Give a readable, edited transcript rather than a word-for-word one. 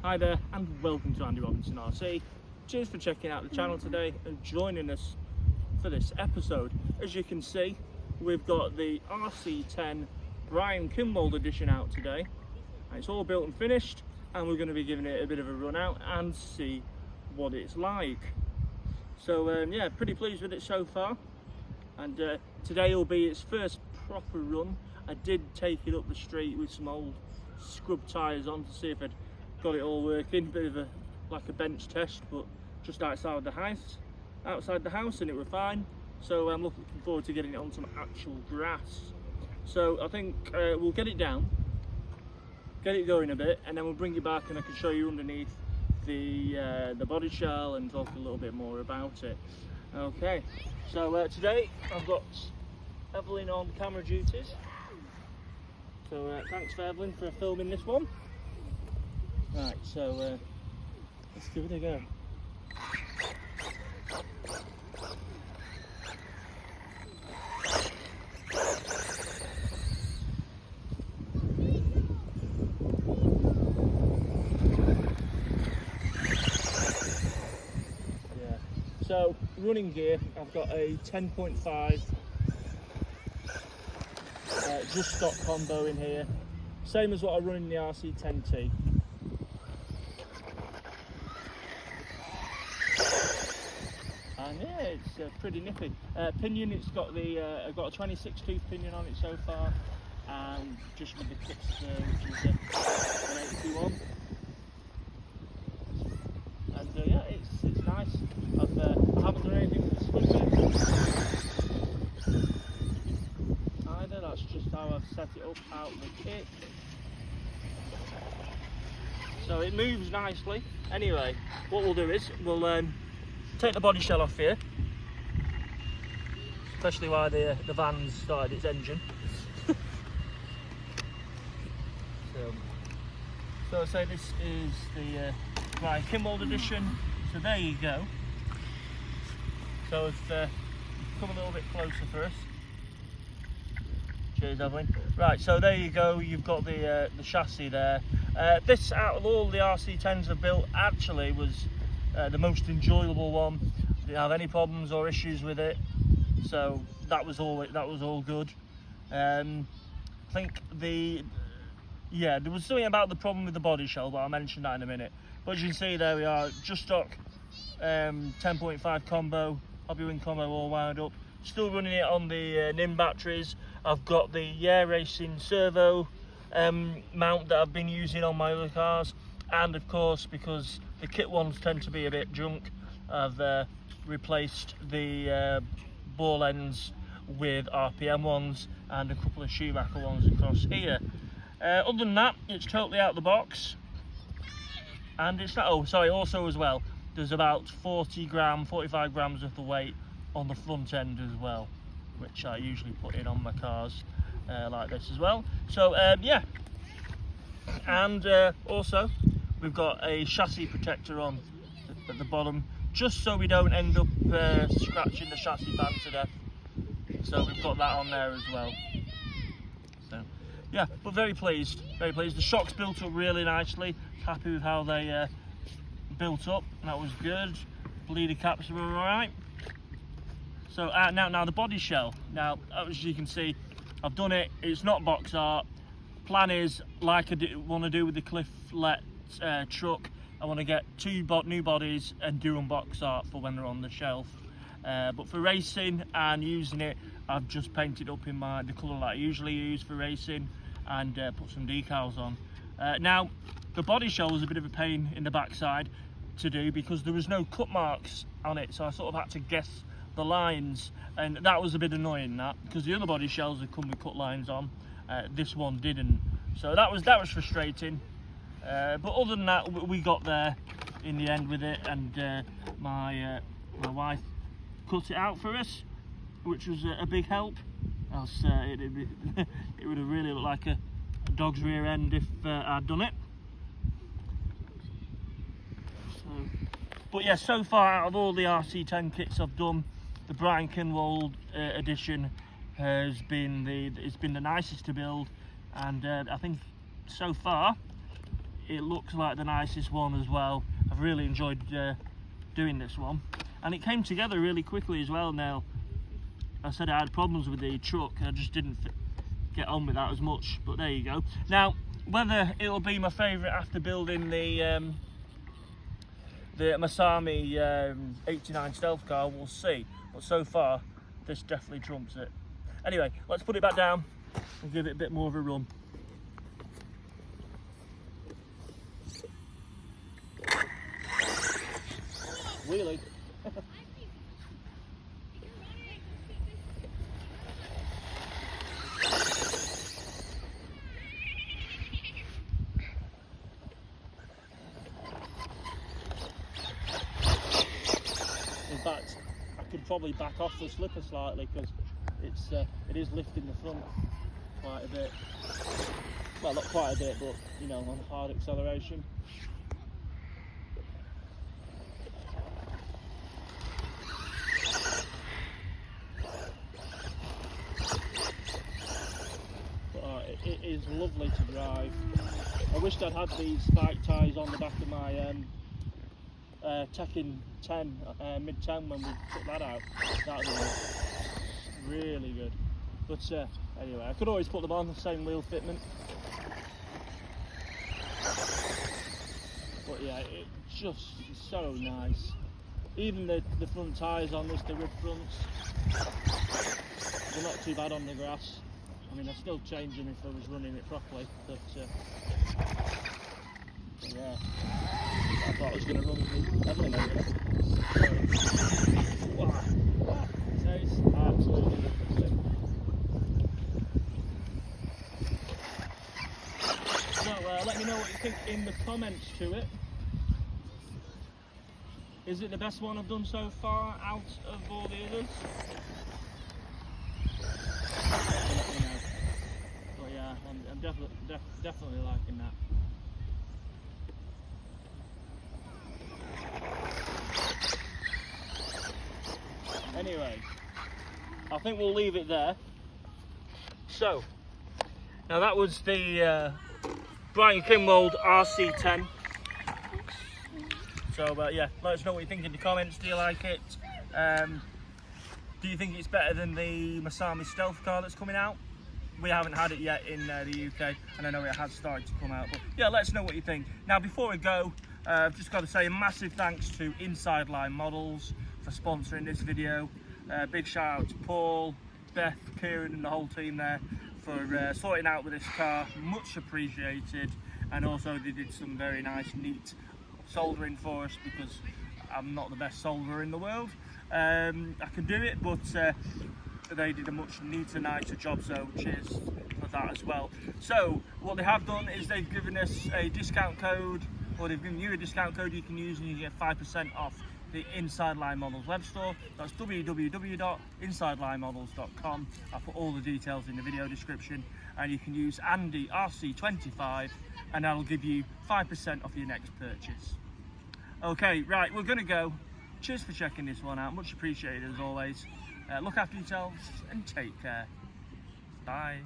Hi there and welcome to Andy Robinson RC. Cheers for checking out the channel today and joining us for this episode. As you can see, we've got the RC10 Brian Kinwald edition out today. It's all built and finished and we're going to be giving it a bit of a run out and see what it's like. So yeah, pretty pleased with it so far, and today will be its first proper run. I did take it up the street with some old scrub tyres on to see if I'd got it all working. Bit of like a bench test, but just outside the house, and it were fine. So I'm looking forward to getting it on some actual grass. So I think we'll get it down, get it going a bit, and then we'll bring it back and I can show you underneath the body shell and talk a little bit more about it. Okay, so today I've got Evelyn on camera duties. So thanks for Evelyn for filming this one. Right, so let's give it a go. Yeah. So running gear, I've got a 10.5 just stock combo in here, same as what I run in the RC10T. And yeah, it's pretty nippy. Pinion, it's got the I've got a 26 tooth pinion on it so far, and just with the clips which is an 81. And yeah, it's nice. I haven't done anything with the split either. That's just how I've set it up out of the kit. So it moves nicely. Anyway, what we'll do is we'll take the body shell off here, especially while the van's started its engine. So I'll say this is the Brian Kinwald edition. So there you go. So if come a little bit closer for us. Cheers, Evelyn. Right, so there you go. You've got the chassis there. This, out of all the RC10s I've built, actually was the most enjoyable one. Didn't have any problems or issues with it, so that was all good. I think there was something about the problem with the body shell, but I'll mention that in a minute. But as you can see, there we are, just stock 10.5 combo, hobby wing combo, all wound up. Still running it on the NIM batteries. I've got the Racing servo mount that I've been using on my other cars, and of course, because the kit ones tend to be a bit junk, I've replaced the ball ends with RPM ones and a couple of Schumacher ones across here. Other than that, it's totally out of the box, and it's not. Oh, sorry. Also, as well, there's about 45 grams of the weight on the front end as well, which I usually put in on my cars like this as well. So yeah, and also we've got a chassis protector on at the bottom, just so we don't end up scratching the chassis fan to death. So we've got that on there as well. So yeah, but very pleased, very pleased. The shocks built up really nicely. Happy with how they built up. That was good. Bleeder caps were all right. So now the body shell. Now, as you can see, I've done it. It's not box art. Plan is, like I want to do with the Cleveleys truck, I want to get two new bodies and do them box art for when they're on the shelf. But for racing and using it, I've just painted up in the colour that I usually use for racing, and put some decals on. Now, the body shell was a bit of a pain in the backside to do because there was no cut marks on it, so I sort of had to guess the lines, and that was a bit annoying, that, because the other body shells had come with cut lines on, this one didn't, so that was frustrating. But other than that, we got there in the end with it, and my wife cut it out for us, which was a big help. Else it would have really looked like a dog's rear end if I'd done it. But yeah, so far out of all the RC10 kits I've done, the Brian Kinwald edition has been the nicest to build, and I think so far it looks like the nicest one as well. I've really enjoyed doing this one, and it came together really quickly as well. Now, I said I had problems with the truck, I just didn't get on with that as much, but there you go. Now, whether it'll be my favourite after building the Masami 89 stealth car, we'll see, but so far this definitely trumps it. Anyway, let's put it back down and give it a bit more of a run. Wheelie. In fact, I could probably back off the slipper slightly because it is lifting the front quite a bit. Well, not quite a bit, but you know, on hard acceleration. It is lovely to drive. I wished I'd had these spike tyres on the back of my Tekken 10, mid-10 when we took that out. That was really good. But anyway, I could always put them on the same wheel fitment. But yeah, it's just so nice. Even the front tyres on this, the rib fronts, they're not too bad on the grass. I mean, I'd still change them if I was running it properly, but yeah, I thought I was going to run heavily over it. Wow, so it's absolutely ridiculous. So let me know what you think in the comments to it. Is it the best one I've done so far out of all the others? I'm definitely liking that. Anyway, I think we'll leave it there. So, now that was the Thornton Kinwald RC10. So, yeah, let us know what you think in the comments. Do you like it? Do you think it's better than the Masami stealth car that's coming out? We haven't had it yet in the UK, and I know it has started to come out, but yeah, let us know what you think. Now, before we go, I've just got to say a massive thanks to Inside Line Models for sponsoring this video. Big shout out to Paul, Beth, Kieran and the whole team there for sorting out with this car, much appreciated. And also they did some very nice, neat soldering for us, because I'm not the best solderer in the world. I can do it, but they did a much neater, nicer job, so cheers for that as well. So what they have done is they've given us a discount code, or they've given you a discount code you can use, and you get 5% off the Inside Line Models web store. That's www.insidelinemodels.com. I'll put all the details in the video description, and you can use Andy RC25 and that'll give you 5% off your next purchase. Okay, right, we're gonna go. Cheers for checking this one out, much appreciated as always. Look after yourselves and take care. Bye.